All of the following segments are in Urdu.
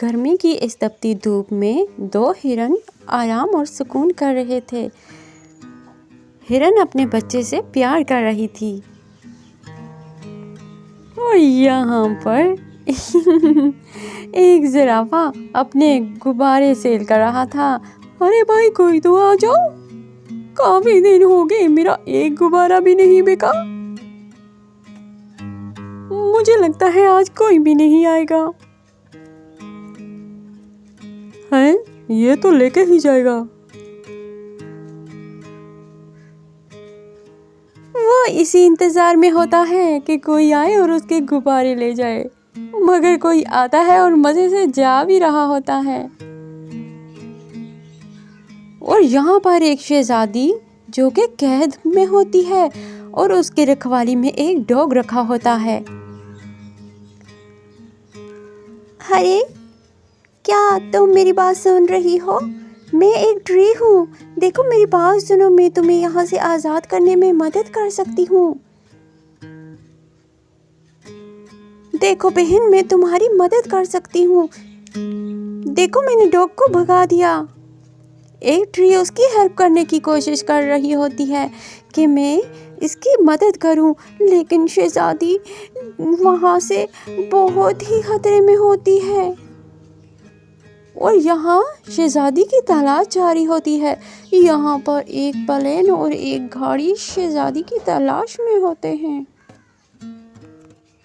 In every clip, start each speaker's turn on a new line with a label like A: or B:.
A: گرمی کی اس تپتی دھوپ میں دو ہرن آرام اور سکون کر رہے تھے۔ ہرن اپنے بچے سے پیار کر رہی تھی اور یہاں پر ایک زرافہ اپنے غبارے سیل کر رہا تھا۔ ارے بھائی کوئی تو آ جاؤ، کافی دن ہو گئے میرا ایک غبارہ بھی نہیں بکا۔ مجھے لگتا ہے آج کوئی بھی نہیں آئے گا۔ ہے یہ تو لے کے ہی جائے گا۔ وہ اسی انتظار میں ہوتا ہے کہ کوئی آئے اور اس کے غبارے لے جائے، مگر کوئی آتا ہے اور مزے سے جا بھی رہا ہوتا ہے۔ اور یہاں پر ایک شہزادی جو کہ قید میں ہوتی ہے اور اس کے رکھوالی میں ایک ڈاگ رکھا ہوتا ہے۔ ارے کیا تم میری بات سن رہی ہو؟ میں ایک ٹری ہوں، دیکھو میری بات سنو، میں تمہیں یہاں سے آزاد کرنے میں مدد کر سکتی ہوں۔ دیکھو بہن میں تمہاری مدد کر سکتی ہوں، دیکھو میں نے ڈاگ کو بھگا دیا۔ ایک ٹری اس کی ہیلپ کرنے کی کوشش کر رہی ہوتی ہے کہ میں اس کی مدد کروں، لیکن شہزادی وہاں سے بہت ہی خطرے میں ہوتی ہے اور یہاں شہزادی کی تلاش جاری ہوتی ہے۔ یہاں پر ایک پلین اور ایک گاڑی شہزادی کی تلاش میں ہوتے ہیں۔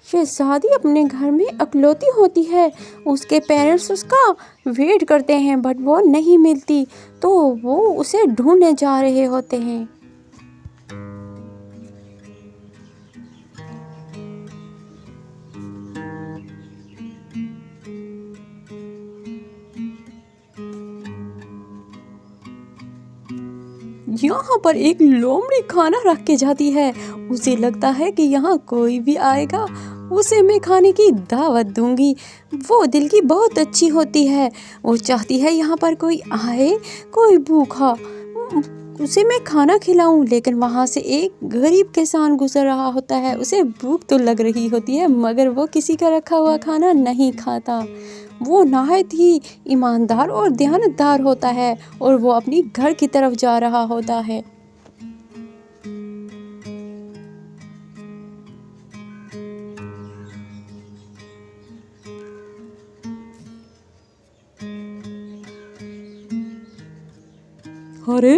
A: شہزادی اپنے گھر میں اکلوتی ہوتی ہے، اس کے پیرنٹس اس کا ویٹ کرتے ہیں بٹ وہ نہیں ملتی، تو وہ اسے ڈھونڈنے جا رہے ہوتے ہیں۔ یہاں پر ایک لومڑی کھانا رکھ کے جاتی ہے، اسے لگتا ہے کہ یہاں کوئی بھی آئے گا اسے میں کھانے کی دعوت دوں گی۔ وہ دل کی بہت اچھی ہوتی ہے، وہ چاہتی ہے یہاں پر کوئی آئے، کوئی بھوکا اسے میں کھانا کھلاؤں، لیکن وہاں سے ایک غریب کسان گزر رہا ہوتا ہے، اسے بھوک تو لگ رہی ہوتی ہے مگر وہ کسی کا رکھا ہوا کھانا نہیں کھاتا۔ وہ نہایت ہی ایماندار اور دیانتدار ہوتا ہے اور وہ اپنی گھر کی طرف جا رہا ہوتا ہے۔ ارے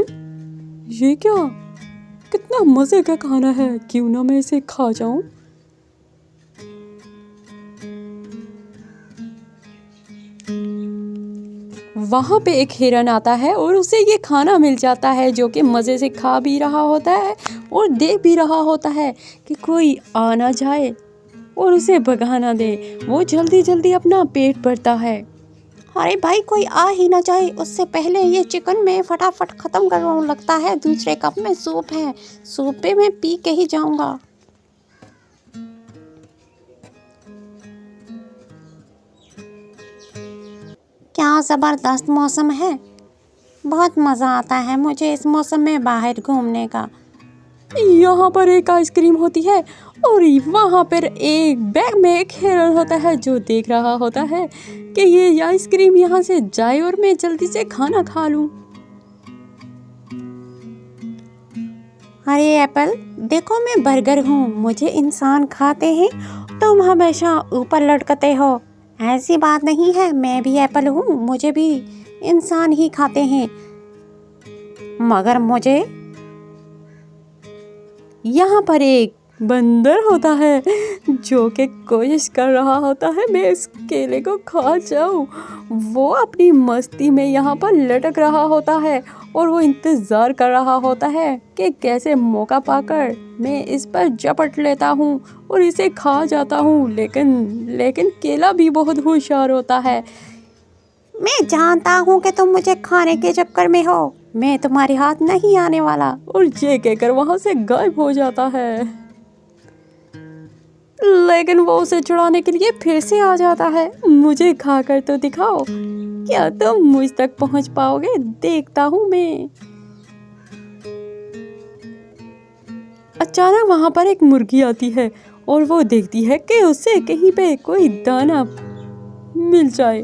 A: یہ کیا، کتنا مزے کا کھانا ہے، کیوں نہ میں اسے کھا جاؤں۔ وہاں پہ ایک ہرن آتا ہے اور اسے یہ کھانا مل جاتا ہے جو کہ مزے سے کھا بھی رہا ہوتا ہے اور دیکھ بھی رہا ہوتا ہے کہ کوئی آ نہ جائے اور اسے بھگا نہ دے۔ وہ جلدی جلدی اپنا پیٹ بھرتا ہے۔ ارے بھائی کوئی آ ہی نہ جائے اس سے پہلے یہ چکن میں فٹافٹ ختم کروں، لگتا ہے دوسرے کپ میں سوپ ہے، سوپ پہ میں پی کے ہی جاؤں گا۔ کیا زبردست موسم ہے، بہت مزہ آتا ہے مجھے اس موسم میں باہر گھومنے کا۔ یہاں پر ایک آئس کریم ہوتی ہے اور وہاں پر ایک بیگ میں ایک ہرن ہوتا ہے جو دیکھ رہا ہوتا ہے کہ یہ آئس کریم یہاں سے جائے اور میں جلدی سے کھانا کھا لوں۔ ارے ایپل دیکھو میں برگر ہوں، مجھے انسان کھاتے ہیں، تم ہمیشہ اوپر لٹکتے ہو۔ ایسی بات نہیں ہے، میں بھی ایپل ہوں، مجھے بھی انسان ہی کھاتے ہیں، مگر مجھے یہاں پر ایک بندر ہوتا ہے جو کہ کوشش کر رہا ہوتا ہے میں اس کیلے کو کھا جاؤں۔ وہ اپنی مستی میں یہاں پر لٹک رہا ہوتا ہے اور وہ انتظار کر رہا ہوتا ہے کہ کیسے موقع پا کر میں اس پر جپٹ لیتا ہوں اور اسے کھا جاتا ہوں، لیکن کیلا بھی بہت ہوشیار ہوتا ہے۔ میں جانتا ہوں کہ تم مجھے کھانے کے چکر میں ہو، میں تمہارے ہاتھ نہیں آنے والا، اور یہ کہہ کر وہاں سے غائب ہو جاتا ہے۔ لیکن وہ اسے چھڑانے کے لیے پھر سے آ جاتا ہے۔ مجھے کھا کر تو دکھاؤ، کیا تم مجھ تک پہنچ پاؤ گے، دیکھتا ہوں میں۔ اچانک وہاں پر ایک مرغی آتی ہے اور وہ دیکھتی ہے کہ اسے کہیں پہ کوئی دانا مل جائے۔